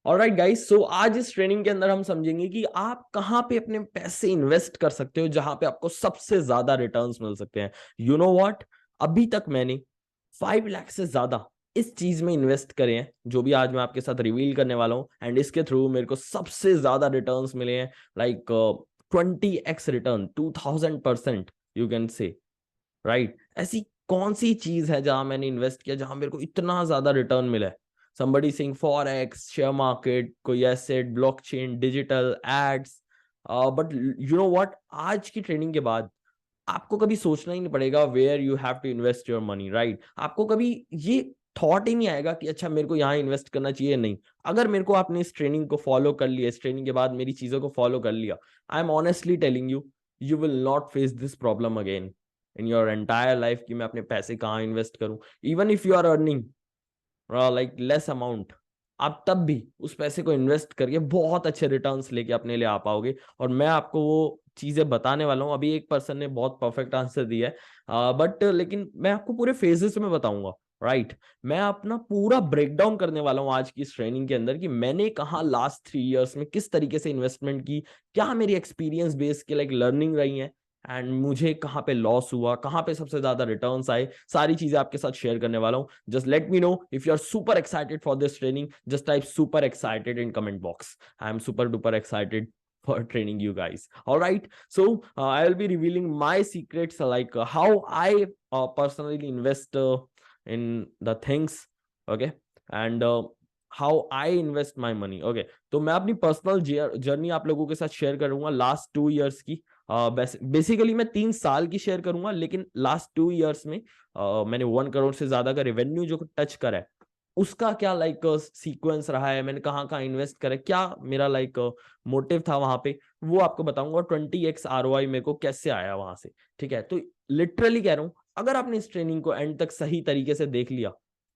Alright guys, सो आज इस training के अंदर हम समझेंगे कि आप कहां पे अपने पैसे इन्वेस्ट कर सकते हो जहां पे आपको सबसे ज्यादा रिटर्न्स मिल सकते हैं। यू नो व्हाट, अभी तक मैंने 5 लाख से ज्यादा इस चीज में इन्वेस्ट करे हैं जो भी आज मैं आपके साथ रिवील करने वाला हूं, एंड इसके थ्रू मेरे को सबसे ज्यादा रिटर्न्स मिले हैं। Like 20x return, 2000%, you can से, राइट। ऐसी कौन सी चीज है जहां मैंने इन्वेस्ट किया जहां मेरे को इतना ज्यादा रिटर्न मिला है? somebody saying forex, share market, कोई asset, blockchain, digital ads. But you know what, आज की ट्रेनिंग के बाद आपको कभी सोचना ही नहीं पड़ेगा where you have to invest your money, right. आपको कभी ये थॉट ही नहीं आएगा कि अच्छा मेरे को यहाँ इन्वेस्ट करना चाहिए। नहीं, अगर मेरे को आपने इस ट्रेनिंग को फॉलो कर लिया, इस ट्रेनिंग के बाद मेरी चीजों को फॉलो कर लिया, I am honestly telling you, you will not face this problem again in your entire life कि मैं अपने पैसे कहाँ इन्वेस्ट करूं। Even if you are earning like less amount, आप तब भी उस पैसे को इन्वेस्ट करके बहुत अच्छे रिटर्न्स लेके अपने लिए आ पाओगे। और मैं आपको वो चीजें बताने वाला हूँ। अभी एक पर्सन ने बहुत परफेक्ट आंसर दिया है, बट लेकिन मैं आपको पूरे फेजेस में बताऊंगा, राइट। मैं अपना पूरा ब्रेक डाउन करने वाला हूँ आज की इस ट्रेनिंग के अंदर कि मैंने कहा लास्ट 3 इयर्स में किस तरीके से इन्वेस्टमेंट की, क्या मेरी एक्सपीरियंस बेस्ड की लाइक लर्निंग रही है, एंड मुझे कहाँ पे लॉस हुआ, कहाँ पे सबसे ज्यादा रिटर्न्स आए, सारी चीजें आपके साथ शेयर करने वाला हूँ। Just let me know if you are super excited for this training. Just type super excited in comment box. I am super duper excited for training you guys. All right, so I will be revealing my secrets, like how I personally invest in the things, okay, and how I invest my money, okay। तो मैं अपनी personal journey आप लोगों के साथ share करूंगा last 2 years की। Basically मैं 3 साल की शेयर करूंगा, लेकिन लास्ट 2 इयर्स में मैंने 1 करोड़ से ज्यादा का रेवेन्यू जो टच करा है, उसका क्या लाइक सीक्वेंस रहा है, मैंने कहाँ कहाँ इन्वेस्ट करा, क्या मेरा लाइक मोटिव था वहां पे, वो आपको बताऊंगा। 20x ROI मेरे को कैसे आया वहां से, ठीक है। तो लिटरली कह रहा हूं, अगर आपने इस ट्रेनिंग को एंड तक सही तरीके से देख लिया,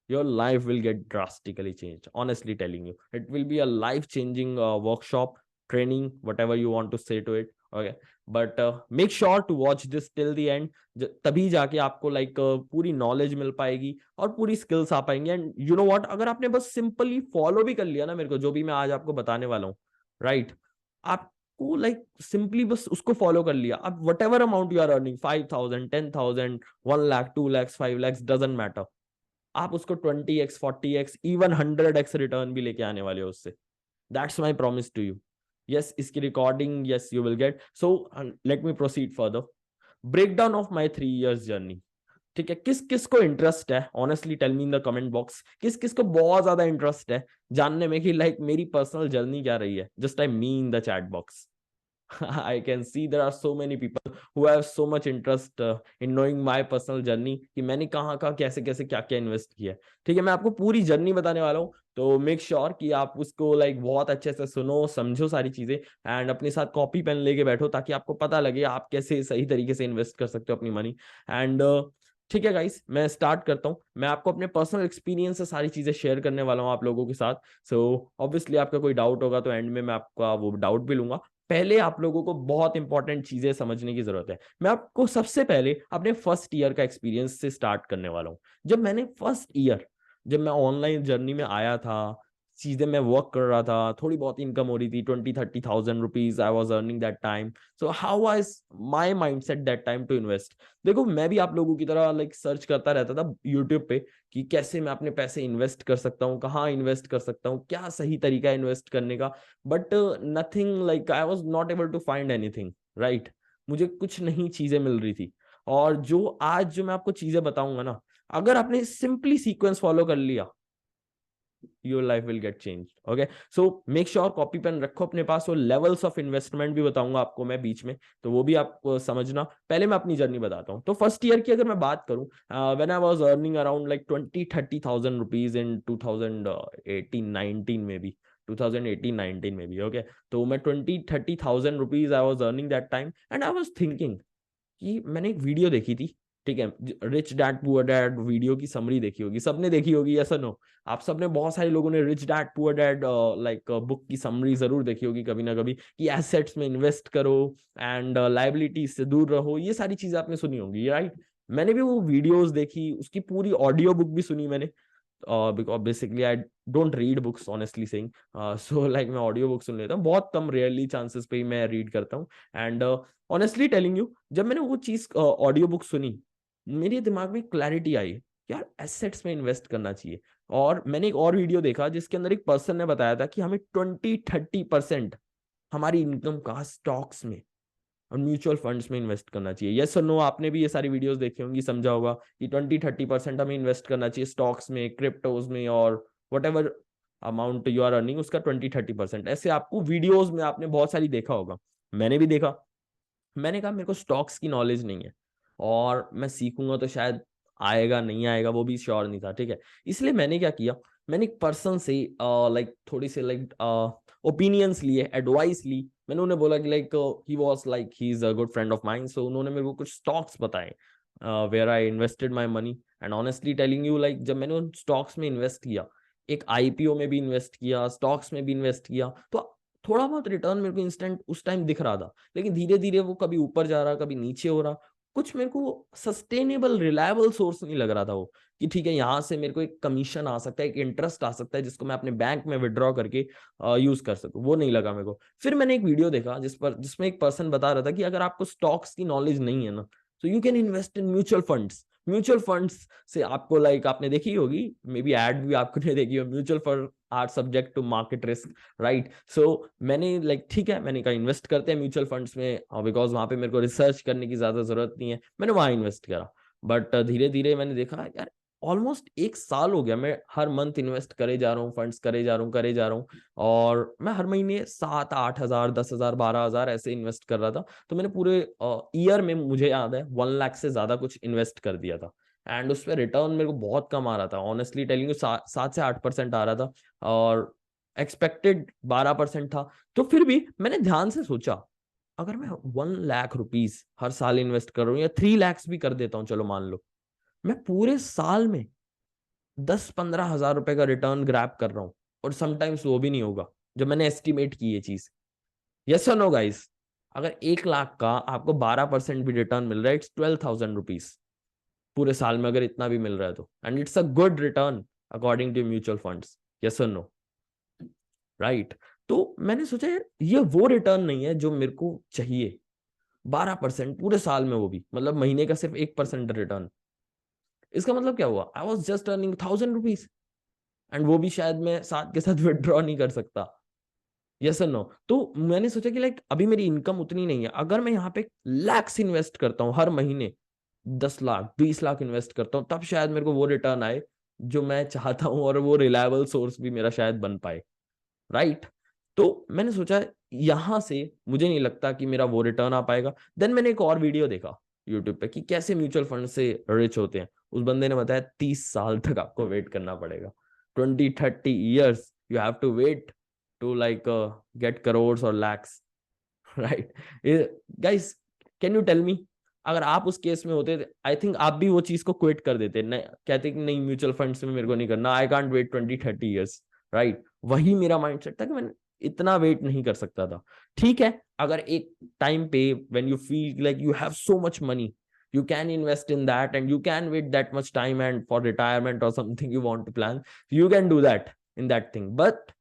your life will get drastically changed, honestly telling you it will be a life changing workshop, training, whatever you want to say to it, okay। but make sure to watch this till the end, तभी जाके आपको like पूरी knowledge मिल पाएगी और पूरी skills आ पाएंगे। And you know what, अगर आपने बस सिंपली फॉलो भी कर लिया ना मेरे को, जो भी मैं आज आपको बताने वाला हूँ, राइट, आपको लाइक सिंपली बस उसको फॉलो कर लिया, अब whatever amount you are earning, 5,000, 10,000, 1 lakh, 2 lakh, 5 lakh, doesn't matter, आप उसको 20x, 40x, even 100x return भी लेके आने वाले हो उससे। That's my promise to you. Yes, इसकी recording yes you will get. So let me proceed further. Break down of my 3 years journey, ठीक है। किस किस को इंटरेस्ट है, honestly tell me in the comment box, किस किस को बहुत ज्यादा इंटरेस्ट है जानने में कि लाइक मेरी पर्सनल जर्नी क्या रही है। Just type me in the chat box. I can see there are so many people who have so much interest in knowing my personal journey कि मैंने कहाँ कहाँ कैसे कैसे क्या क्या इन्वेस्ट किया है, ठीक है। मैं आपको पूरी जर्नी बताने वाला हूँ, तो मेक श्योर कि आप उसको लाइक बहुत अच्छे से सुनो, समझो सारी चीजें, एंड अपने साथ कॉपी पेन लेके बैठो ताकि आपको पता लगे आप कैसे सही तरीके से इन्वेस्ट कर सकते हो अपनी मनी। एंड ठीक है गाइस, मैं स्टार्ट करता हूँ। मैं आपको अपने पर्सनल एक्सपीरियंस से सारी चीजें शेयर करने वाला हूँ आप लोगों के साथ। सो ऑब्वियसली आपका कोई डाउट होगा तो एंड में मैं आपका वो डाउट भी लूंगा। पहले आप लोगों को बहुत इंपॉर्टेंट चीजें समझने की जरूरत है। मैं आपको सबसे पहले अपने फर्स्ट ईयर का एक्सपीरियंस से स्टार्ट करने वाला हूँ। जब मैंने फर्स्ट ईयर, जब मैं ऑनलाइन जर्नी में आया था, चीजें मैं वर्क कर रहा था, थोड़ी बहुत इनकम हो रही थी, 20-30,000 rupees I was earning that time. So how was my mind set that time to invest? देखो, मैं भी आप लोगों की तरह लाइक सर्च करता रहता था यूट्यूब पे कि कैसे मैं अपने पैसे इन्वेस्ट कर सकता हूँ, कहाँ इन्वेस्ट कर सकता हूँ, क्या सही तरीका है इन्वेस्ट करने का। But nothing, like I was not able to find anything, right. मुझे कुछ नहीं चीजें मिल रही थी। और जो आज जो मैं आपको चीजें बताऊंगा ना, अगर आपने सिंपली सीक्वेंस फॉलो कर लिया, your life will get changed, okay। so make sure copy pen रखो अपने पास, और लेवल्स ऑफ इन्वेस्टमेंट भी बताऊंगा आपको मैं बीच में, तो वो भी आप समझना। पहले मैं अपनी जर्नी बताता हूँ। तो फर्स्ट ईयर की अगर मैं बात करूं, when I was earning around like 20-30,000 rupees in 2018-19 में भी, 2018-19 में भी, ओके। तो मैं 20-30,000 rupees I was earning that time, and I was thinking कि मैंने एक वीडियो देखी थी, ठीक है, rich dad poor dad video की समरी देखी होगी, सबने देखी होगी, ऐसा नो, आप सबने, बहुत सारे लोगों ने rich dad poor dad like book की समरी जरूर देखी होगी कभी ना कभी, कि एसेट्स में इन्वेस्ट करो एंड लाइबिलिटीज से दूर रहो, ये सारी चीजें आपने सुनी होंगी, राइट। मैंने भी वो वीडियोस देखी, उसकी पूरी ऑडियो बुक भी सुनी मैंने, because basically I don't read books honestly saying, so like मैं ऑडियो बुक सुन लेता हूँ, बहुत कम रेयरली चांसेस पे ही मैं रीड करता हूँ। एंड ऑनेस्टली टेलिंग यू, जब मैंने वो चीज ऑडियो बुक सुनी, मेरे दिमाग में क्लैरिटी आई, यार एसेट्स में इन्वेस्ट करना चाहिए। और मैंने एक और वीडियो देखा जिसके अंदर एक पर्सन ने बताया था कि हमें 20-30% हमारी इनकम का स्टॉक्स में और म्यूचुअल फंड्स में इन्वेस्ट करना चाहिए। यस और नो, आपने भी ये सारी वीडियोस देखी होंगी, समझा होगा कि 20-30% हमें इन्वेस्ट करना चाहिए स्टॉक्स में, क्रिप्टोज में, और whatever amount you are earning उसका 20-30%। ऐसे आपको वीडियोज में आपने बहुत सारी देखा होगा, मैंने भी देखा। मैंने कहा मेरे को स्टॉक्स की नॉलेज नहीं है, और मैं सीखूंगा तो शायद आएगा नहीं आएगा वो भी श्योर नहीं था, ठीक है। इसलिए मैंने क्या किया, मैंने एक पर्सन से लाइक थोड़ी सी लाइक ओपिनियंस लिए, एडवाइस ली। मैंने उन्हें बोला कि like he was like he is a good friend of mine, so उन्होंने मेरे को कुछ स्टॉक्स बताए where I invested my money. And honestly telling you, like जब मैंने उन स्टॉक्स में इन्वेस्ट किया, एक आईपीओ में भी इन्वेस्ट किया, स्टॉक्स में भी इन्वेस्ट किया, तो थोड़ा बहुत रिटर्न मेरे को इंस्टेंट उस टाइम दिख रहा था, लेकिन धीरे धीरे वो कभी ऊपर जा रहा, कभी नीचे हो रहा। कुछ मेरे को सस्टेनेबल रिलायबल सोर्स नहीं लग रहा था वो, कि ठीक है यहाँ से मेरे को एक कमीशन आ सकता है, एक इंटरेस्ट आ सकता है जिसको मैं अपने बैंक में विड्रॉ करके यूज कर सकूं, वो नहीं लगा मेरे को। फिर मैंने एक वीडियो देखा जिसमें एक पर्सन बता रहा था कि अगर आपको स्टॉक्स की नॉलेज नहीं है ना, तो you can invest in mutual funds. Mutual funds से आपको लाइक आपने देखी होगी, मे बी एड भी आपको नहीं देखी हो, mutual fund are subject to market risk, right. So मैंने लाइक ठीक है, मैंने कहा इन्वेस्ट करते हैं म्यूचुअल फंड्स में, बिकॉज वहां पे मेरे को रिसर्च करने की ज्यादा जरूरत नहीं है, मैंने वहां इन्वेस्ट करा। बट धीरे धीरे मैंने देखा यार, ऑलमोस्ट 1 साल हो गया मैं हर मंथ इन्वेस्ट करे जा रहा हूँ, फंड्स करे जा रहा हूँ, करे जा रहा हूँ, और मैं हर महीने 7-8 हजार, 10 हजार, 12 हजार ऐसे इन्वेस्ट कर रहा था। तो मैंने पूरे ईयर में, मुझे याद है, 1 लाख से ज्यादा कुछ इन्वेस्ट कर दिया था। एंड उस पर रिटर्न मेरे को बहुत कम आ रहा था, ऑनेस्टली टेलिंग यू, 7 से 8% आ रहा था, और एक्सपेक्टेड 12% था। तो फिर भी मैंने ध्यान से सोचा, अगर मैं 1 लाख रुपीज हर साल इन्वेस्ट कर रहा हूँ, या 3 lakhs भी कर देता हूँ, चलो मान लो, मैं पूरे साल में 10-15 हजार रुपए का रिटर्न ग्रैब कर रहा हूँ, और समटाइम्स वो भी नहीं होगा जब मैंने एस्टिमेट की ये चीज। यस और नो गाइस, अगर 1 लाख का आपको 12% भी रिटर्न मिल रहा है, इट्स 12,000 रुपीज पूरे साल में, अगर इतना भी मिल रहा है तो, and it's a good return according to mutual funds. Yes और नो, राइट। तो मैंने सोचा यार, ये वो रिटर्न नहीं है जो मेरे को चाहिए, 12% पूरे साल में, वो भी मतलब महीने का सिर्फ 1% रिटर्न। इसका मतलब क्या हुआ, आई was just earning 1,000 rupees, and वो भी शायद मैं साथ के साथ विड्रॉ नहीं कर सकता। यस और नो। तो मैंने सोचा कि लाइक अभी मेरी इनकम उतनी नहीं है, अगर मैं यहाँ पे लैक्स इन्वेस्ट करता हूँ हर महीने, 10 लाख 20 लाख इन्वेस्ट करता हूँ, तब शायद मेरे को वो रिटर्न आए जो मैं चाहता हूँ, और वो रिलायबल सोर्स भी मेरा शायद बन पाए, राइट। तो मैंने सोचा यहां से मुझे नहीं लगता कि मेरा वो रिटर्न आ पाएगा। देन मैंने एक और वीडियो देखा यूट्यूब पे कि कैसे म्यूचुअल फंड से रिच होते हैं। उस बंदे ने बताया 30 साल तक आपको वेट करना पड़ेगा, 20-30 years you have to wait to like get crore और lakhs, right. Guys, can you tell me, अगर आप उस केस में होते, आई थिंक आप भी वो चीज को क्विट कर देते, नहीं कहते कि नहीं म्यूचुअल फंड्स में मेरे को नहीं करना, आई कांट वेट 20-30 years, राइट। वही मेरा माइंडसेट था कि मैं इतना वेट नहीं कर सकता था। ठीक है, अगर एक टाइम पे when you feel like you have so much money, you can invest in that and you can wait that much time, and for retirement or something you want to plan, you can do that in that thing. But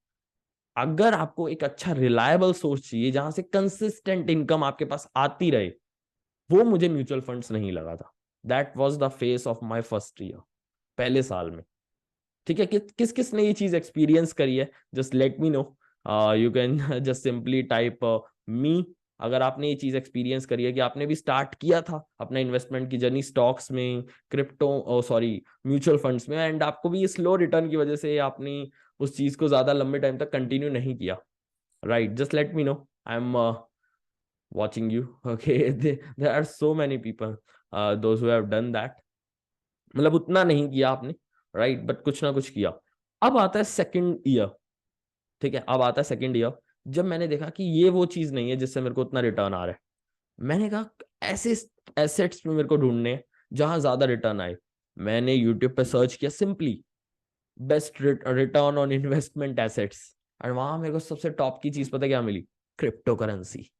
अगर आपको एक अच्छा reliable source चाहिए जहां से consistent income आपके पास आती रहे, वो मुझे म्यूचुअल फंड्स नहीं लगा था। That was the face of my first year, पहले साल में। ठीक है, किस किस ने ये चीज एक्सपीरियंस करी है, just let me know. You can just simply type me, अगर आपने ये चीज एक्सपीरियंस करी है कि आपने भी स्टार्ट किया था अपना इन्वेस्टमेंट की जर्नी स्टॉक्स में, क्रिप्टो सॉरी म्यूचुअल फंड्स में, एंड आपको भी स्लो रिटर्न की वजह से आपने उस चीज को ज्यादा लंबे टाइम तक कंटिन्यू नहीं किया, right. Just let me no, I am watching you, okay. There are so many people, those who have done that, मतलब उतना नहीं किया आपने, राइट, बट कुछ ना कुछ किया। अब आता है सेकंड ईयर, ठीक है, अब आता है सेकंड ईयर, जब मैंने देखा कि ये वो चीज नहीं है जिससे मेरे को उतना रिटर्न आ रहा है। मैंने कहा ऐसे एसेट्स में मेरे को ढूंढने जहां ज्यादा रिटर्न आए। मैंने यूट्यूब पे सर्च किया simply best return on investment assets, और वहां मेरे को सबसे टॉप की चीज पता क्या मिली, क्रिप्टो करेंसी।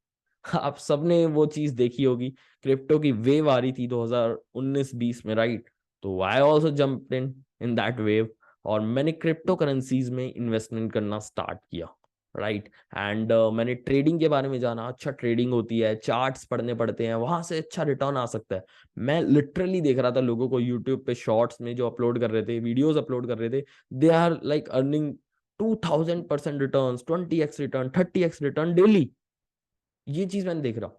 आप सबने वो चीज देखी होगी, क्रिप्टो की वेव आ रही थी 2019-20 में, राइट। तो I also jump in that wave, और मैंने क्रिप्टो करेंसीज में इन्वेस्टमेंट करना स्टार्ट किया, राइट। एंड मैंने ट्रेडिंग के बारे में जाना, अच्छा ट्रेडिंग होती है, चार्ट्स पढ़ने पड़ते हैं, वहां से अच्छा रिटर्न आ सकता है। मैं लिटरली देख रहा था लोगों को यूट्यूब पे शॉर्ट्स में जो अपलोड कर रहे थे, वीडियोस अपलोड कर रहे थे, they are like earning 2000% return, 20x return, 30x return daily. ये चीज मैंने देख रहा,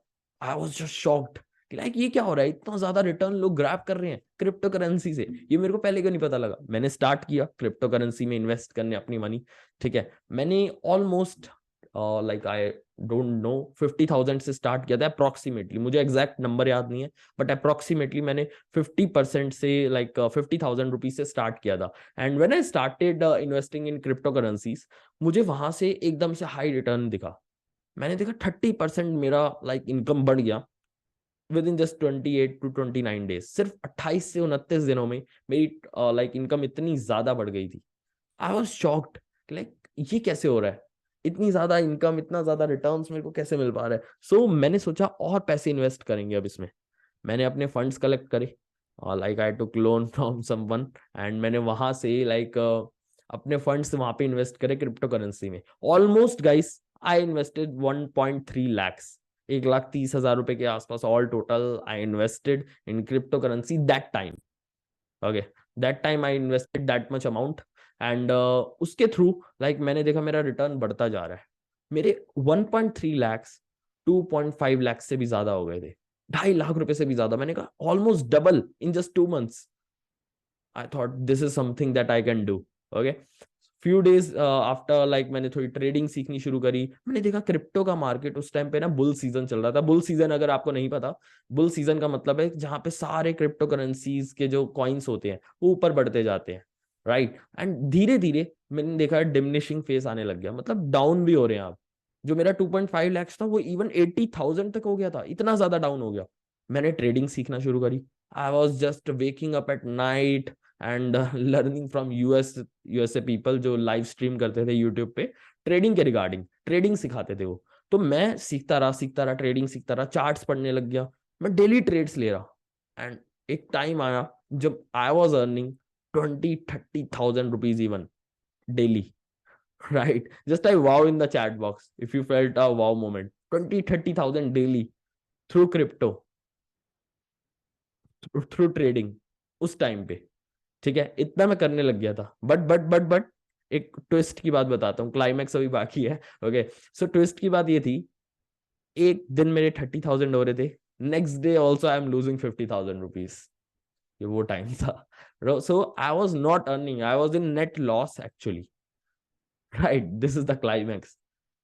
आई वॉज जस्ट शॉक्ड कि लाइक ये क्या हो रहा है, इतना ज्यादा रिटर्न लोग ग्रैब कर रहे हैं क्रिप्टो करेंसी से। ये मेरे को पहले क्यों नहीं पता लगा। मैंने स्टार्ट किया क्रिप्टो करेंसी में इन्वेस्ट करने अपनी मनी, ठीक है। मैंने almost like I don't know 50,000 से स्टार्ट किया था अप्रोक्सीमेटली, मुझे एग्जैक्ट नंबर याद नहीं है, बट अप्रोक्सीमेटली मैंने 50% से लाइक 50,000 रुपीज से स्टार्ट किया था। And when I started investing in crypto currencies, मुझे वहां से एकदम से हाई रिटर्न दिखा। मैंने देखा 30% मेरा लाइक इनकम बढ़ गया with in just 28 to 29 days। सिर्फ 28 से 29 दिनों में मेरी लाइक इनकम इतनी ज्यादा बढ़ गई थी। आई वॉज शॉक्ड, लाइक ये कैसे हो रहा है, इतनी ज्यादा इनकम, इतना ज्यादा रिटर्न्स मेरे को कैसे मिल पा रहा है। सो मैंने सोचा और पैसे इन्वेस्ट करेंगे अब इसमें। मैंने अपने फंड्स कलेक्ट करे, like I took loan from someone, and मैंने वहां से लाइक अपने फंड्स वहां पे इन्वेस्ट करे क्रिप्टो करेंसी में। Almost guys I invested 1.3 lakhs, 1,30,000 रुपए के आसपास all total I invested in crypto currency that time. Okay, that time I invested that much amount, and उसके थ्रू लाइक मैंने देखा मेरा रिटर्न बढ़ता जा रहा है। मेरे 1.3 lakhs 2.5 lakhs से भी ज्यादा हो गए थे, 2.5 लाख रुपए से भी ज्यादा। मैंने कहा almost double in just 2 months। I thought this is something that I can do. Okay, few days after like मैंने थोड़ी ट्रेडिंग सीखनी शुरू करी। मैंने देखा क्रिप्टो का मार्केट उस टाइम पे ना बुल सीजन चल रहा था। बुल सीजन अगर आपको नहीं पता, बुल सीजन का मतलब है जहां पे सारे क्रिप्टो करेंसीज के जो कॉइन्स होते हैं वो ऊपर बढ़ते जाते हैं, राइट। एंड धीरे धीरे मैंने देखा डिमिनिशिंग फेस आने लग गया, मतलब डाउन भी हो रहे हैं आप। जो मेरा 2.5 lakhs था वो इवन 80,000 तक हो गया था, इतना ज्यादा डाउन हो गया। मैंने ट्रेडिंग सीखना शुरू करी। आई was just waking up at night and learning from USA people जो लाइव स्ट्रीम करते थे यूट्यूब पे ट्रेडिंग के रिगार्डिंग, ट्रेडिंग सिखाते थे वो। तो मैं सीखता रहा ट्रेडिंग सीखता रहा, चार्ट्स पढ़ने लग गया, मैं डेली ट्रेड्स ले रहा। एंड एक टाइम आया जब आई was earning 20-30,000 rupees even daily, right? Just I wow in the chat box if you felt a wow moment. 20-30,000 daily through crypto, through trading उस टाइम पे, ठीक है। इतना मैं करने लग गया था। बट एक ट्विस्ट की बात बताता हूँ, क्लाइमैक्स अभी बाकी है। ओके, सो ट्विस्ट की बात ये थी, एक दिन मेरे 30,000 हो रहे थे, next day also I am losing 50,000 rupees. ये वो टाइम था। So I was not earning, I was in net loss actually, right. This is the climax.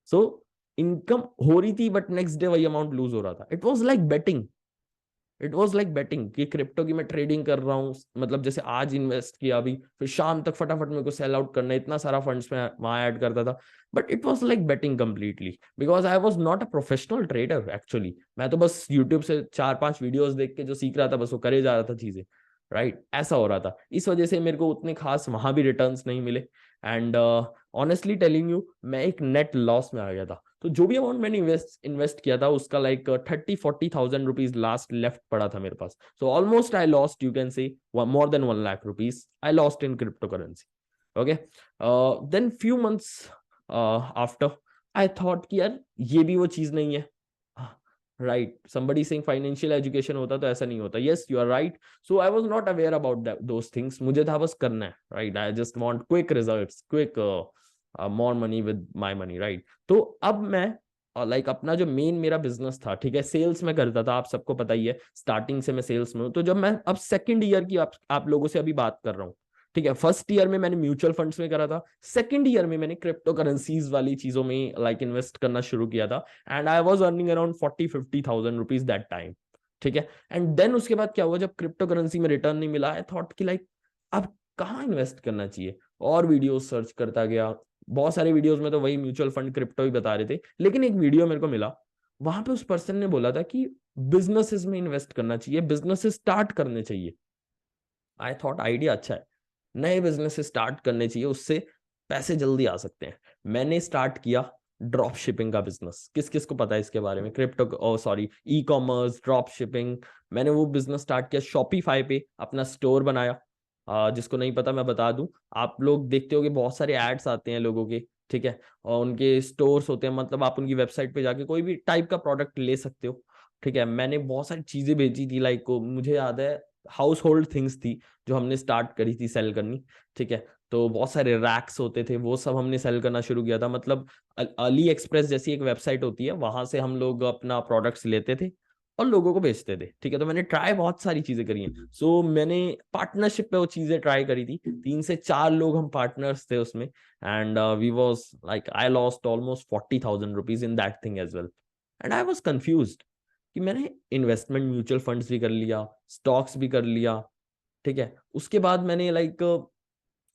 So income हो रही थी बट नेक्स्ट डे वही अमाउंट लूज हो रहा था। It was like betting, it was like betting कि crypto की मैं ट्रेडिंग कर रहा हूँ, मतलब जैसे आज इन्वेस्ट किया अभी, फिर शाम तक फटाफट मेरे को सेल आउट करना है, इतना सारा फंड्स में वहां ऐड करता था। But it was like betting completely, because I was not a professional trader actually. मैं तो बस यूट्यूब से 4-5 वीडियोज देख के जो सीख रहा था बस वो करे जा रहा था चीजें, राइट। ऐसा हो रहा था, इस वजह से मेरे को उतने खास वहां भी रिटर्न्स नहीं मिले। एंड ऑनेस्टली टेलिंग यू, मैं एक नेट लॉस में आ गया था। तो जो भी अमाउंट मैंने इन्वेस्ट किया था उसका लाइक 30-40,000 रुपीज लास्ट लेफ्ट पड़ा था मेरे पास। So almost I lost, you can say more than 1 lakh rupees I lost in crypto currency. Okay, then few months after I thought कि यार ये भी वो चीज नहीं है, right. Somebody saying financial education होता तो ऐसा नहीं होता। Yes you are right. So I was not aware about those things, मुझे था बस करना है, right. I just want quick results, quick more money with my money, right. तो अब मैं लाइक अपना जो मेन मेरा बिजनेस था, ठीक है, सेल्स में करता था, आप सबको पता ही है स्टार्टिंग से मैं सेल्स में हूँ। तो जब मैं अब सेकंड ईयर की आप लोगों से अभी बात कर रहा हूँ, ठीक है, फर्स्ट ईयर में मैंने म्यूचुअल फंड्स में करा था, सेकंड ईयर में मैंने क्रिप्टो करेंसीज वाली चीजों में लाइक इन्वेस्ट करना शुरू किया था। And I was earning around 40-50,000 rupees that time, ठीक है। एंड देन उसके बाद क्या हुआ, जब क्रिप्टो करेंसी में रिटर्न नहीं मिला, आई थॉट कि लाइक अब कहाँ इन्वेस्ट करना चाहिए। और वीडियो सर्च करता गया, बहुत सारे वीडियोस में तो वही म्यूचुअल फंड क्रिप्टो ही बता रहे थे, लेकिन एक वीडियो मेरे को मिला, वहां पे उस पर्सन ने बोला था कि बिजनेसेस में इन्वेस्ट करना चाहिए, बिजनेसेस स्टार्ट करने चाहिए। आई थॉट आइडिया अच्छा है, नए बिजनेस स्टार्ट करने चाहिए, उससे पैसे जल्दी आ सकते हैं। मैंने स्टार्ट किया ड्रॉप शिपिंग का बिजनेस। किस किस को पता है इसके बारे में, crypto sorry e commerce drop shipping. मैंने वो बिजनेस स्टार्ट किया, शॉपिफाई पे अपना स्टोर बनाया, जिसको नहीं पता मैं बता दूं, आप लोग देखते होगे बहुत सारे एड्स आते हैं लोगों के, ठीक है, और उनके स्टोर्स होते हैं, मतलब आप उनकी वेबसाइट पे जाके कोई भी टाइप का प्रोडक्ट ले सकते हो, ठीक है। मैंने बहुत सारी चीजें बेची थी, लाइक मुझे याद है हाउस होल्ड थिंग्स थी जो हमने स्टार्ट करी थी सेल करनी, ठीक है। तो बहुत सारे रैक्स होते थे, वो सब हमने सेल करना शुरू किया था, मतलब अली एक्सप्रेस जैसी एक वेबसाइट होती है, वहां से हम लोग अपना प्रोडक्ट्स लेते थे और लोगों को बेचते थे, ठीक है। तो मैंने ट्राई बहुत सारी चीजें करी हैं। सो मैंने पार्टनरशिप पे वो चीजें ट्राई करी थी, 3 से 4 लोग हम पार्टनर्स थे उसमें, and we was like I lost almost 40,000 rupees in that thing as well, and I was confused कि मैंने इन्वेस्टमेंट म्यूचुअल फंड्स भी कर लिया, स्टॉक्स भी कर लिया, ठीक है। उसके बाद मैंने लाइक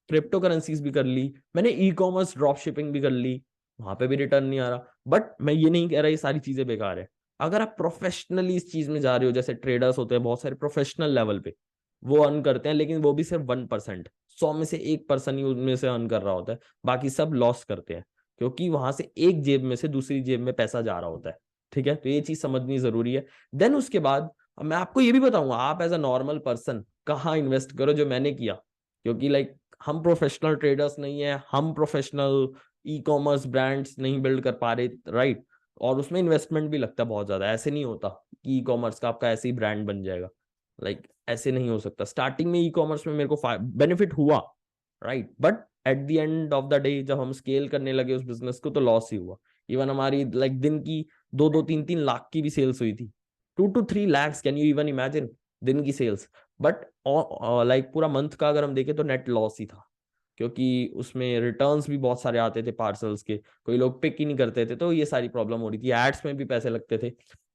क्रिप्टो करेंसीज भी कर ली, मैंने ई कॉमर्स ड्रॉप शिपिंग भी कर ली, वहां पे भी रिटर्न नहीं आ रहा। बट मैं ये नहीं कह रहा ये सारी चीजें बेकार है। अगर आप प्रोफेशनली इस चीज में जा रहे हो, जैसे ट्रेडर्स होते हैं बहुत सारे प्रोफेशनल लेवल पे, वो अर्न करते हैं, लेकिन वो भी सिर्फ 1%, 100 में से 1% ही उनमें से अर्न कर रहा होता है, बाकी सब लॉस करते हैं, क्योंकि वहां से एक जेब में से दूसरी जेब में पैसा जा रहा होता है, ठीक है। तो ये चीज समझनी जरूरी है। देन उसके बाद मैं आपको ये भी बताऊंगा आप एज अ नॉर्मल पर्सन कहाँ इन्वेस्ट करो, जो मैंने किया, क्योंकि लाइक हम प्रोफेशनल ट्रेडर्स नहीं है, हम प्रोफेशनल ई कॉमर्स ब्रांड्स नहीं बिल्ड कर पा रहे, राइट। और उसमें इन्वेस्टमेंट भी लगता है बहुत ज्यादा, ऐसे नहीं होता कि ई कॉमर्स का आपका ऐसे ही ब्रांड बन जाएगा, लाइक ऐसे नहीं हो सकता। स्टार्टिंग में ई कॉमर्स में मेरे को बेनिफिट हुआ, right, but at the end of the day जब हम स्केल करने लगे उस बिजनेस को तो लॉस ही हुआ। इवन हमारी लाइक दिन की 2-2 3-3 लाख की भी सेल्स हुई थी, 2 to 3 lakhs, can you even imagine, दिन की सेल्स। बट लाइक पूरा मंथ का अगर हम देखें तो नेट लॉस ही था, क्योंकि उसमें रिटर्न्स भी बहुत सारे आते थे पार्सल्स के, कोई लोग पिक ही नहीं करते थे, तो ये सारी प्रॉब्लम हो रही थी, एड्स में भी पैसे लगते थे।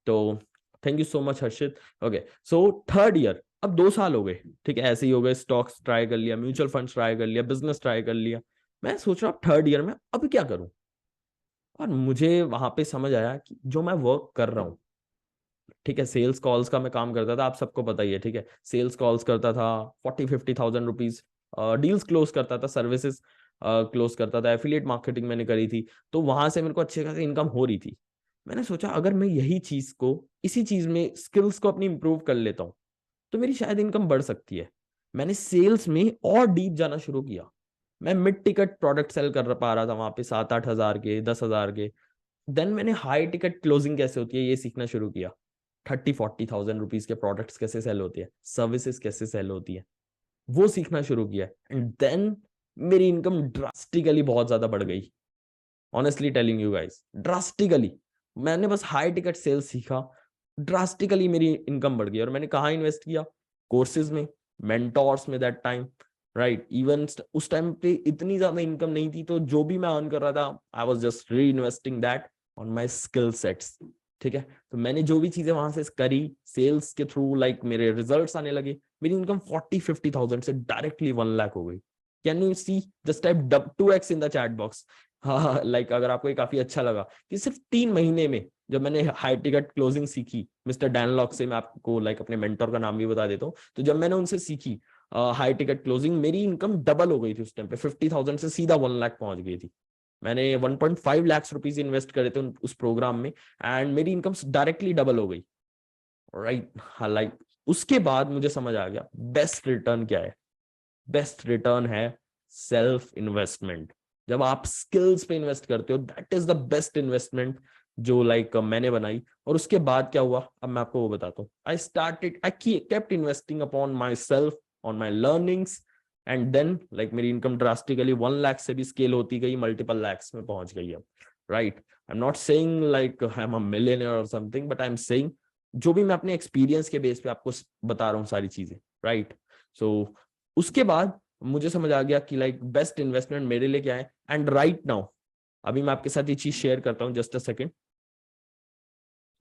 तो thank you so much Harshit. Okay, so third year, अब 2 साल हो गए, ठीक है, ऐसे ही हो गए, स्टॉक्स ट्राई कर लिया, म्यूचुअल फंड्स ट्राई कर लिया, बिजनेस ट्राई कर लिया। मैं सोच रहा हूँ थर्ड ईयर में अब क्या करूं, और मुझे वहां पे समझ आया कि जो मैं वर्क कर रहा हूँ, ठीक है, सेल्स कॉल्स का मैं काम करता था, आप सबको पता ही है, ठीक है, सेल्स कॉल्स करता था, 40-50,000 रुपीज डील्स क्लोज करता था, सर्विसेज क्लोज करता था, एफिलिएट मार्केटिंग मैंने करी थी, तो वहां से मेरे को अच्छे खासी इनकम हो रही थी। मैंने सोचा अगर मैं यही चीज को, इसी चीज में स्किल्स को अपनी इंप्रूव कर लेता हूँ, तो मेरी शायद इनकम बढ़ सकती है। मैंने सेल्स में और डीप जाना शुरू किया। मैं मिड टिकट प्रोडक्ट सेल कर पा रहा था वहां पे, 7-8 हजार के, 10 हजार के। देन मैंने हाई टिकट क्लोजिंग कैसे होती है ये सीखना शुरू किया, 30-40,000 रुपीज के प्रोडक्ट्स कैसे सेल होती है, सर्विसेज कैसे सेल होती है, वो सीखना शुरू किया, एंड देन मेरी इनकम ड्रास्टिकली बहुत ज्यादा बढ़ गई। Honestly telling you guys, drastically. मैंने बस हाई टिकट सेल्स सीखा, ड्रास्टिकली मेरी इनकम बढ़ गई। और मैंने कहाँ इन्वेस्ट किया, कोर्सेज में, मेंटोर्स में दैट टाइम, राइट। इवन उस टाइम पे इतनी ज्यादा इनकम नहीं थी, तो जो भी मैं अर्न कर रहा था आई वाज जस्ट री investing that on my skill sets, ठीक है। तो मैंने जो भी चीजें वहां से करी सेल्स के थ्रू, लाइक मेरे रिजल्ट्स आने लगे, मेरी इनकम 40-50,000 से डायरेक्टली 1 लाख हो गई। Can you see, just type 2x in the chat box. हाँ, लाइक अगर आपको ये काफी अच्छा लगा कि सिर्फ 3 महीने में जब मैंने हाई टिकट क्लोजिंग सीखी मिस्टर डैनलॉक से, मैं आपको लाइक अपने मेंटर का नाम भी बता देता हूँ, तो जब मैंने उनसे सीखी हाई टिकट क्लोजिंग, मेरी इनकम डबल हो गई थी उस टाइम पे, 50,000 से सीधा 1 लाख पहुंच गई थी। मैंने 1.5 लाख रुपीज इन्वेस्ट करे थे उस प्रोग्राम में, एंड मेरी इनकम डायरेक्टली डबल हो गई, राइट। हाँ, लाइक उसके बाद मुझे समझ आ गया बेस्ट रिटर्न क्या है। बेस्ट रिटर्न है सेल्फ इन्वेस्टमेंट। जब आप स्किल्स पे इन्वेस्ट करते हो, that is the best investment जो लाइक मैंने बनाई। और उसके बाद क्या हुआ अब मैं आपको वो बताता हूँ। I kept investing upon myself, on my learnings, and then like मेरी इनकम ड्रास्टिकली 1 लाख से भी स्केल होती गई, मल्टीपल लैक्स में पहुंच गई अब, right. I am not saying like I am a millionaire और something, but I am saying जो भी मैं अपने एक्सपीरियंस के बेस पे आपको बता रहा हूँ सारी चीजें, राइट। सो उसके बाद मुझे समझ आ गया कि लाइक बेस्ट इन्वेस्टमेंट मेरे लिए क्या है। एंड राइट नाउ अभी मैं आपके साथ ये चीज शेयर करता हूँ, जस्ट अ सेकंड।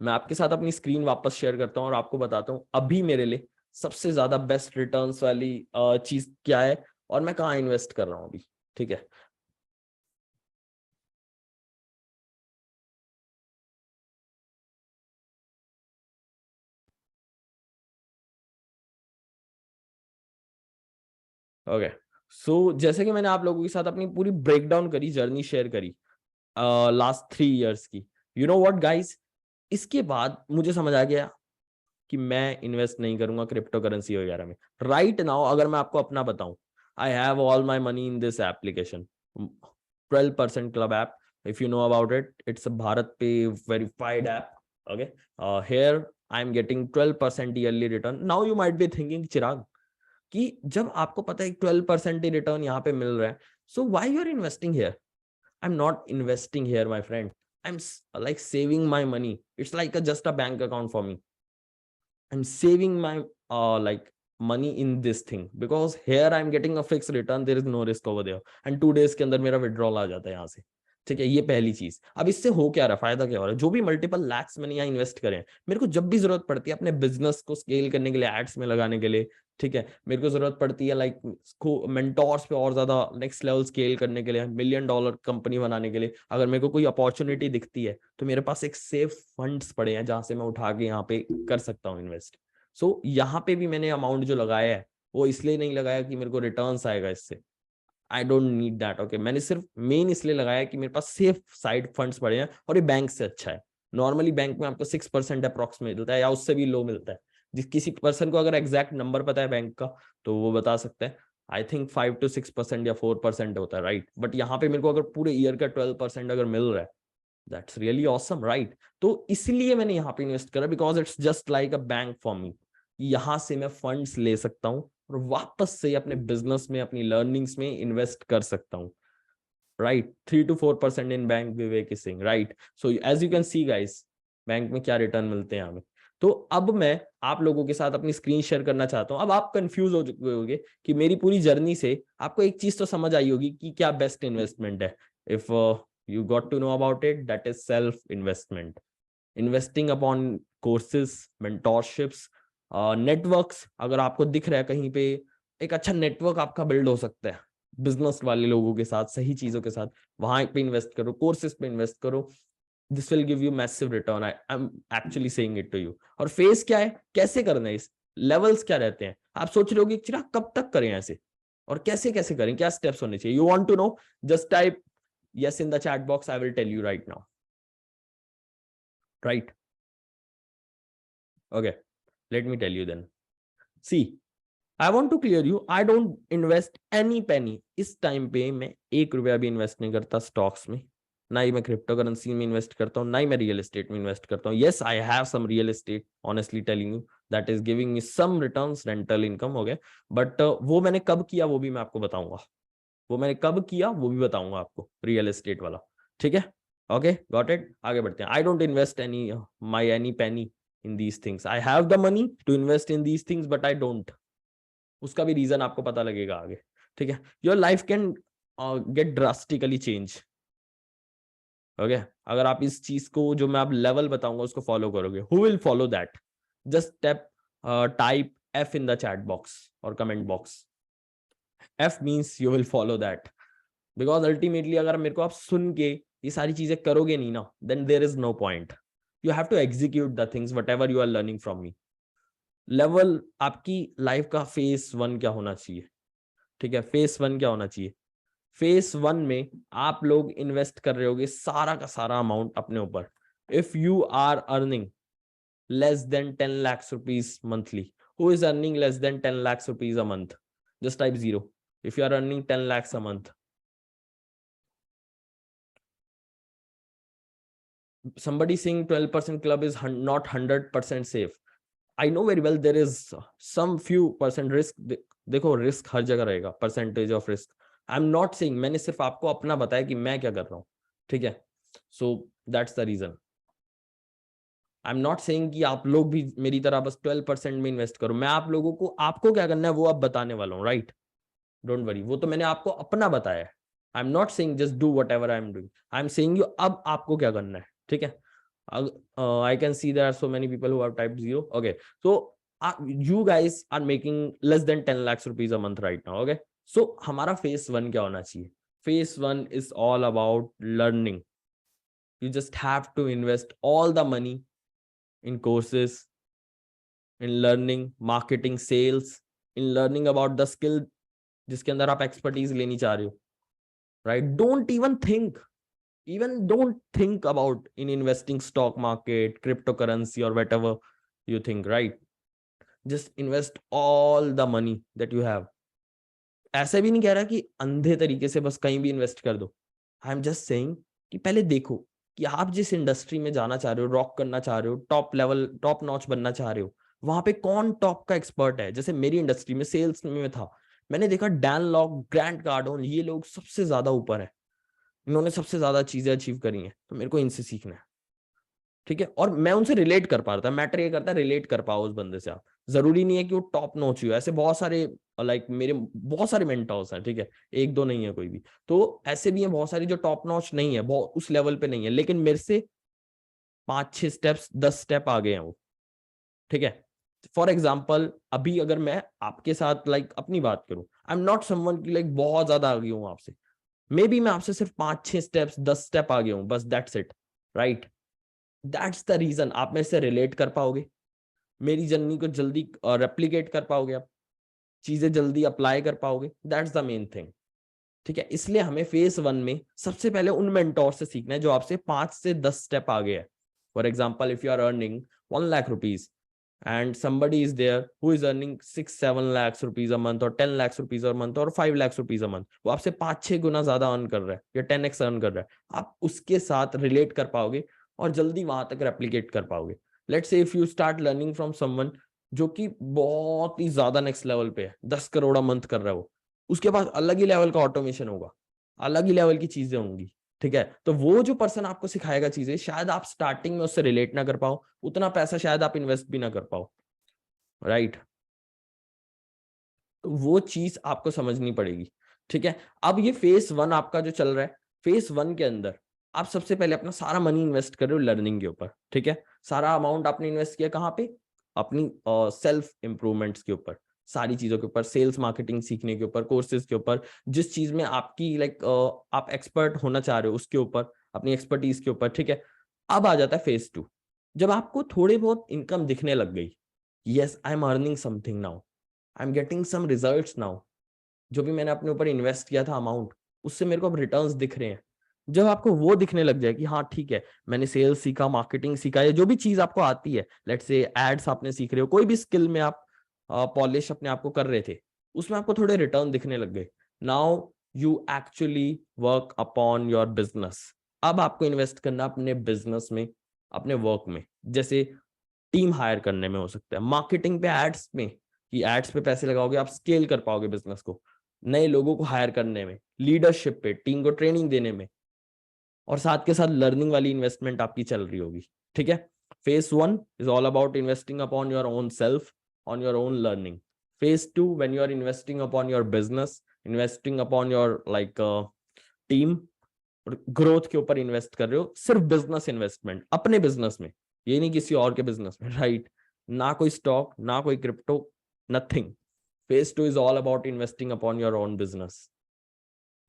मैं आपके साथ अपनी स्क्रीन वापस शेयर करता हूँ और आपको बताता हूँ अभी मेरे लिए सबसे ज्यादा बेस्ट रिटर्न्स वाली चीज क्या है और मैं कहाँ इन्वेस्ट कर रहा हूँ अभी, ठीक है। ओके, सो जैसे कि मैंने आप लोगों के साथ अपनी पूरी ब्रेकडाउन करी, जर्नी शेयर करी लास्ट 3 इयर्स की, यू नो व्हाट गाइस, इसके बाद मुझे समझ आ गया कि मैं इन्वेस्ट नहीं करूंगा क्रिप्टो करेंसी वगैरह में। राइट नाउ अगर मैं आपको अपना बताऊं, I have all my money in this application 12% club app, if you know about it, it's a Bharat Pay verified app. Okay, here I am getting 12% yearly return. Now you might be thinking, चिराग, कि जब आपको पता है 12% ही return यहाँ पे मिल रहा है, so why you are investing here? I'm not investing here, my friend. I'm like saving my money. It's like just a bank account for me. I'm saving my like money in this thing because here I'm getting a fixed return. There is no risk over there. And 2 days के अंदर मेरा withdrawal आ जाता है यहाँ से। ठीक है, ये पहली चीज। अब इससे हो क्या रहा है, फायदा क्या हो रहा है? जो भी मल्टीपल लैक्स मैंने यहाँ इन्वेस्ट करें, मेरे को जब भी जरूरत पड़ती है अपने बिजनेस को स्केल करने के लिए, एड्स में लगाने के लिए, ठीक है, मेरे को जरूरत पड़ती है लाइक मेंटोर्स पे और ज्यादा नेक्स्ट लेवल स्केल करने के लिए, $1 million कंपनी बनाने के लिए, अगर मेरे को कोई अपॉर्चुनिटी दिखती है तो मेरे पास एक सेफ फंड्स पड़े हैं जहां से मैं उठा के यहाँ पे कर सकता हूँ इन्वेस्ट। सो यहाँ पे भी मैंने अमाउंट जो लगाया है वो इसलिए नहीं लगाया कि मेरे को रिटर्न्स आएगा इससे, I don't need that. Okay, मैंने सिर्फ मेन इसलिए लगाया कि मेरे पास सेफ साइड फंड्स पड़े हैं और ये बैंक से अच्छा है। नॉर्मली बैंक में आपको 6% अप्रॉक्स मिलता है या उससे भी लो मिलता है। जिस किसी पर्सन को अगर एग्जैक्ट नंबर पता है बैंक का तो वो बता सकता है, आई थिंक 5 to 6% या 4% होता है, राइट। बट यहाँ पे मेरे को अगर पूरे ईयर का 12% अगर मिल रहा है, दैट्स रियली ऑसम, राइट। तो इसलिए मैंने यहाँ पे इन्वेस्ट करा, because it's just like a bank for me. यहाँ से मैं फंड्स ले सकता हूँ और वापस से अपने बिजनेस में, अपनी लर्निंग्स में इन्वेस्ट कर सकता हूँ, right. 3 to 4% in bank, Vivek Singh, right. So as you can see guys, bank में क्या रिटर्न मिलते हैं हमें। तो अब मैं आप लोगों के साथ अपनी स्क्रीन शेयर करना चाहता हूं। अब आप कंफ्यूज हो चुके होंगे कि मेरी पूरी जर्नी से आपको एक चीज तो समझ आई होगी कि क्या बेस्ट इन्वेस्टमेंट है। If you got to know about it, that is self investment, investing upon courses, mentorships, networks। अगर आपको दिख रहा है कहीं पे एक अच्छा नेटवर्क आपका बिल्ड हो सकता है बिजनेस वाले लोगों के साथ, सही चीजों के साथ, वहां पे इन्वेस्ट करो, कोर्सेज पे इन्वेस्ट करो। This will give you massive return, I am actually saying it to you. और फेस क्या है, कैसे करना है, इस लेवल्स क्या रहते हैं? आप सोच रहे होगे चिराग कब तक करें ऐसे और कैसे कैसे करें, क्या स्टेप्स होने चाहिए? You want to know? Just type yes in the chat box, I will tell you right now, right? Okay, let me tell you then. See, I want to clear you, I don't invest any penny। इस time पे मैं ₹1 भी invest नहीं करता stocks में, ना ही मैं crypto currency में इन्वेस्ट करता हूँ, ना ही मैं रियल एस्टेट में इन्वेस्ट करता हूँ। yes I have some real estate, honestly telling you, that is giving me some returns, rental income, okay, but वो मैंने कब किया वो भी मैं आपको बताऊंगा, वो मैंने कब किया वो भी बताऊंगा आपको, रियल एस्टेट वाला, ठीक है। Okay, got it. आगे बढ़ते हैं। I don't invest any penny in these things. I have the money to invest in these things but I don't. उसका भी रीजन आपको पता लगेगा आगे, ठीक है। Your life can get drastically change. Okay, अगर आप इस चीज को जो मैं आप लेवल बताऊंगा उसको फॉलो करोगे, who will follow that? Just type F in the chat box और comment box. F means you will follow that, because ultimately अगर मेरे को आप सुन के ये सारी चीजें करोगे नहीं ना, then there is no point. You have to execute the things whatever you are learning from me. Level आपकी लाइफ का फेस 1 क्या होना चाहिए, ठीक है? फेस 1 क्या होना चाहिए? फेस 1 में आप लोग इन्वेस्ट कर रहे होगे सारा का सारा अमाउंट अपने ऊपर। If you are earning less than 10 lakhs rupees monthly, who is earning less than 10 lakhs rupees a month? Just type 0 if you are earning 10 lakhs a month. Somebody saying 12% club is not 100% safe. I know very well there is some few percent risk. देखो risk हर जगह रहेगा, percentage of risk. I am not saying, मैंने सिर्फ आपको अपना बताया कि मैं क्या कर रहा हूँ, ठीक है। So that's the reason. I am not saying कि आप लोग भी मेरी तरह बस 12% में इन्वेस्ट करो। मैं आप लोगों को, आपको क्या करना है वो अब बताने वाला हूँ, राइट? डोंट वरी, वो तो मैंने आपको अपना बताया है। आई am not saying just do whatever I am doing, I am saying you अब आपको क्या करना है, ठीक है। I can see there are so many people who have typed 0. Okay, so you guys are making less than 10 lakhs rupees a month right now. Okay, so हमारा phase 1 क्या होना चाहिए? Phase 1 is all about learning. You just have to invest all the money in courses, in learning, marketing, sales, in learning about the skill जिसके अंदर आप expertise लेनी चाह रहे हो, right? Don't think about in investing stock market, cryptocurrency or whatever. You think, right? Just invest all the money that you have. ऐसे भी नहीं कह रहा कि अंधे तरीके से बस कहीं भी इन्वेस्ट कर दो. आई एम जस्ट सेइंग कि पहले देखो कि आप जिस इंडस्ट्री में जाना चाह रहे हो, रॉक करना चाह रहे हो, टॉप लेवल टॉप नॉच बनना चाह रहे हो, वहां पे कौन टॉप का एक्सपर्ट है. जैसे मेरी इंडस्ट्री में सेल्स में था, मैंने देखा डैन लॉक, ग्रांट कार्डोन, ये लोग सबसे ज्यादा ऊपर है, इन्होंने सबसे ज्यादा चीजें अचीव करी हैं, तो मेरे को इनसे सीखना है. ठीक है, और मैं उनसे रिलेट कर पा रहा था. मैटर ये करता है रिलेट कर पाओ उस बंदे से. आप जरूरी नहीं है कि वो टॉप नॉच हो. ऐसे बहुत सारे लाइक मेरे बहुत सारे मेंटर्स हैं, ठीक है, एक दो नहीं है कोई भी. तो ऐसे भी हैं बहुत सारी जो टॉप नॉच नहीं है, बहुत उस लेवल पे नहीं है, लेकिन मेरे से 5-6 स्टेप्स 10 स्टेप आगे हैं वो. ठीक है. फॉर एग्जाम्पल अभी अगर मैं आपके साथ लाइक अपनी बात करूं, आई एम नॉट समवन की लाइक बहुत ज्यादा आगे हूं आपसे. मे बी मैं आपसे सिर्फ 5-6 स्टेप्स 10 स्टेप आगे हूं, बस that's it. Right. That's the reason आप मेरे से रिलेट कर पाओगे, मेरी जर्नी को जल्दी रेप्लिकेट कर पाओगे, आप चीजें जल्दी अप्लाई कर पाओगे. That's the main thing. ठीक है, इसलिए हमें फेज 1 में सबसे पहले उन मेंटोर से सीखना है जो आपसे 5 से 10 स्टेप आगे है. For example if you are earning 1 lakh rupees and somebody is there who is earning 6-7 lakhs rupees a month or 10 lakhs rupees a month or 5 lakhs rupees a month, वो आपसे 5-6 गुना ज्यादा अर्न कर रहा है या 10x अर्न कर रहा है, आप उसके साथ रिलेट कर पाओगे और जल्दी वहां तक रेप्लिकेट कर पाओगे. Let's say if you start learning from someone जो कि बहुत ही ज्यादा नेक्स्ट लेवल पे है, 10 करोड़ मंथ कर रहा है वो, उसके पास अलग ही लेवल का ऑटोमेशन होगा, अलग ही लेवल की चीजें होंगी. ठीक है, तो वो जो पर्सन आपको सिखाएगा चीजें, शायद आप स्टार्टिंग में उससे रिलेट ना कर पाओ, उतना पैसा शायद आप इन्वेस्ट भी ना कर पाओ. राइट. तो वो चीज आपको समझनी पड़ेगी. ठीक है, अब ये फेज 1 आपका जो चल रहा है, फेज 1 के अंदर आप सबसे पहले अपना सारा मनी इन्वेस्ट कर रहे हो लर्निंग के ऊपर. ठीक है, सारा अमाउंट आपने इन्वेस्ट किया कहाँ पे, अपनी सेल्फ इंप्रूवमेंट्स के ऊपर, सारी चीजों के ऊपर, सेल्स मार्केटिंग सीखने के ऊपर, कोर्सेज के ऊपर, जिस चीज में आपकी लाइक आप एक्सपर्ट होना चाह रहे हो उसके ऊपर, अपनी एक्सपर्टीज के ऊपर. ठीक है, अब आ जाता है फेज 2, जब आपको थोड़ी बहुत इनकम दिखने लग गई. Yes, I am earning something now, I am getting some results now. जो भी मैंने अपने ऊपर इन्वेस्ट किया था अमाउंट, उससे मेरे को अब रिटर्न्स दिख रहे हैं. जब आपको वो दिखने लग जाए कि हाँ ठीक है, मैंने सेल्स सीखा, मार्केटिंग सीखा, या जो भी चीज आपको आती है, लेट्स से एड्स आपने सीख रहे हो, कोई भी स्किल में आप पॉलिश अपने आप को कर रहे थे, उसमें आपको थोड़े रिटर्न दिखने लग गए. Now you actually work upon your business. अब आपको इन्वेस्ट करना अपने बिजनेस में, अपने वर्क में. जैसे टीम हायर करने में हो सकता है, मार्केटिंग पे, एड्स में, कि एड्स पे पैसे लगाओगे आप स्केल कर पाओगे बिजनेस को, नए लोगों को हायर करने में, लीडरशिप पे, टीम को ट्रेनिंग देने में, और साथ के साथ लर्निंग वाली इन्वेस्टमेंट आपकी चल रही होगी. ठीक है, phase 1 is all about investing upon your own self, on your own learning. Phase 2 when you are investing upon your business, investing upon your like team, growth के ऊपर इन्वेस्ट कर रहे हो, सिर्फ बिजनेस इन्वेस्टमेंट अपने बिजनेस में, ये नहीं किसी और के बिजनेस में. राइट. ना कोई स्टॉक, ना कोई crypto, nothing. Phase 2 is all about investing upon your own business.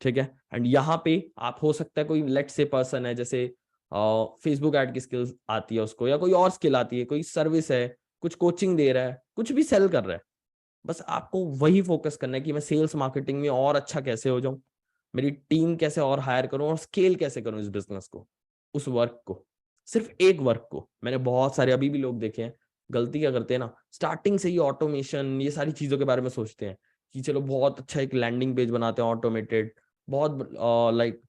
ठीक है, एंड यहाँ पे आप हो सकता है कोई लेट से पर्सन है, जैसे फेसबुक एड की स्किल्स आती है उसको, या कोई और स्किल आती है, कोई सर्विस है, कुछ कोचिंग दे रहा है, कुछ भी सेल कर रहा है. बस आपको वही फोकस करना है कि मैं सेल्स मार्केटिंग में और अच्छा कैसे हो जाऊं, मेरी टीम कैसे और हायर करूं, और स्केल कैसे करूं इस बिजनेस को, उस वर्क को, सिर्फ एक वर्क को. मैंने बहुत सारे अभी भी लोग देखे हैं, गलती क्या करते हैं ना, स्टार्टिंग से ही ऑटोमेशन, ये सारी चीजों के बारे में सोचते हैं कि चलो बहुत अच्छा एक लैंडिंग पेज बनाते हैं ऑटोमेटेड, बहुत लाइक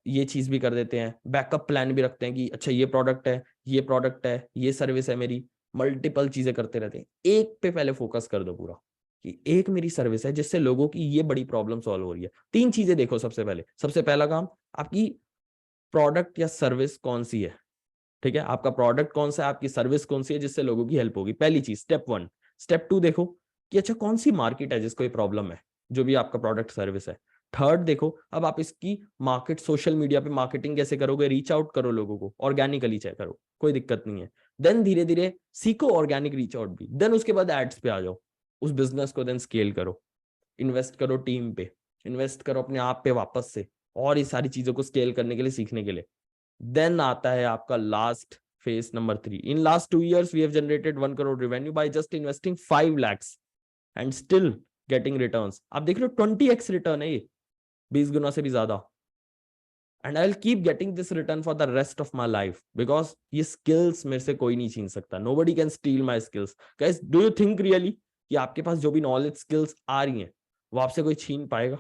ये चीज भी कर देते हैं, बैकअप प्लान भी रखते हैं कि अच्छा ये प्रोडक्ट है, ये प्रोडक्ट है, ये सर्विस है मेरी, मल्टीपल चीजें करते रहते हैं. एक पे पहले फोकस कर दो पूरा, कि एक मेरी सर्विस है जिससे लोगों की ये बड़ी प्रॉब्लम सॉल्व हो रही है. 3 चीजें देखो सबसे पहले. सबसे पहला काम, आपकी प्रोडक्ट या सर्विस कौन सी है. ठीक है, आपका प्रोडक्ट कौन सा है, आपकी सर्विस कौन सी है जिससे लोगों की हेल्प होगी, पहली चीज, स्टेप 1. स्टेप 2 देखो कि अच्छा कौन सी मार्केट है जिसको ये प्रॉब्लम है, जो भी आपका प्रोडक्ट सर्विस है. थर्ड देखो, अब आप इसकी मार्केट, सोशल मीडिया पे मार्केटिंग कैसे करोगे, रीच आउट करो लोगों को, ऑर्गेनिकली चाहे करो, कोई दिक्कत नहीं है. देन धीरे धीरे सीखो ऑर्गेनिक रीच आउट भी. देन उसके बाद एड्स पे आ जाओ, उस बिजनेस को देन स्केल करो, इन्वेस्ट करो टीम पे, इन्वेस्ट करो अपने आप पे वापस से, और ये सारी चीजों को स्केल करने के लिए, सीखने के लिए. देन आता है आपका last phase number 3. In last 2 years, we have generated 1 crore revenue by just investing 5 lakhs and still getting returns. आप देख रहे हो 20x रिटर्न है ये, 20 गुना से भी ज्यादा. And I will keep getting this return for the rest of my life, because ये स्किल्स मेरे से कोई नहीं छीन सकता. Nobody can steel my skills. Guys, do you think really कि आपके पास जो भी नॉलेज स्किल्स आ रही हैं वो आपसे कोई छीन पाएगा?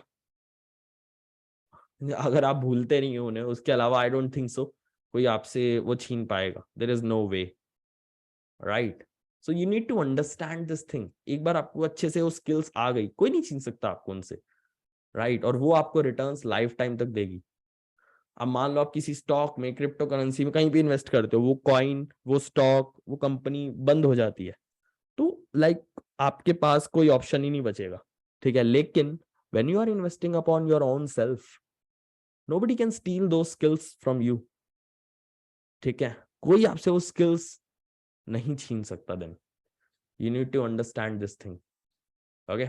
अगर आप भूलते नहीं हो उन्हें, उसके अलावा आई डोंट थिंक सो कोई आपसे वो छीन पाएगा. There is no way, right? So you need to understand this thing. एक बार आपको अच्छे से वो स्किल्स आ गई, कोई नहीं छीन सकता आपको उनसे, राइट? और वो आपको रिटर्न्स लाइफ टाइम तक देगी. अब मान लो आप किसी स्टॉक में, क्रिप्टो करेंसी में कहीं भी इन्वेस्ट करते हो, वो कॉइन, वो स्टॉक, वो कंपनी बंद हो जाती है, तो लाइक आपके पास कोई ऑप्शन ही नहीं बचेगा, ठीक है? लेकिन when you are investing upon your own self, nobody can steal those skills from you, ठीक है? कोई आपसे वो स्किल्स नहीं छीन सकता. Then you need to understand this thing. Okay,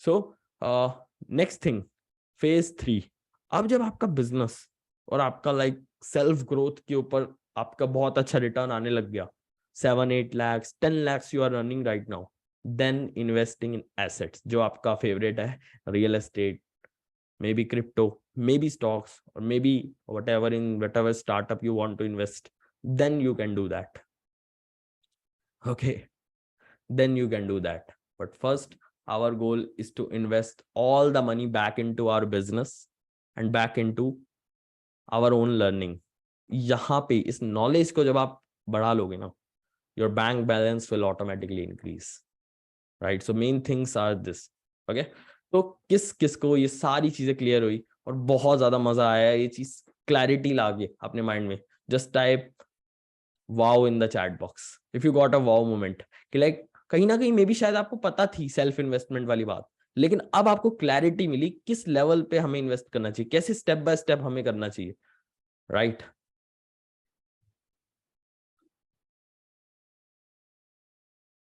so next thing, phase 3. अब जब आपका बिजनेस और आपका लाइक सेल्फ ग्रोथ के ऊपर आपका बहुत अच्छा रिटर्न आने लग गया, 7-8 lakhs 10 lakhs you are running right now, then investing in assets, जो आपका फेवरेट है, real estate, maybe crypto, maybe stocks, और maybe whatever startup you want to invest, then you can do that. Okay, then you can do that. But first, our goal is to invest all the money back into our business and back into our own learning. यहाँ पे इस knowledge को जब आप बढ़ा लोगे ना, your bank balance will automatically increase, right? So main things are this. Okay, तो किस किस को ये सारी चीजें क्लियर हुई और बहुत ज्यादा मजा आया ये चीज क्लैरिटी लागे अपने माइंड में, just type wow in the chat box if you got a wow moment, कि लाइक कहीं ना कहीं मे बी शायद आपको पता थी सेल्फ इन्वेस्टमेंट वाली बात, लेकिन अब आपको क्लैरिटी मिली किस लेवल पे हमें इन्वेस्ट करना चाहिए, कैसे स्टेप बाय स्टेप हमें करना चाहिए, राइट?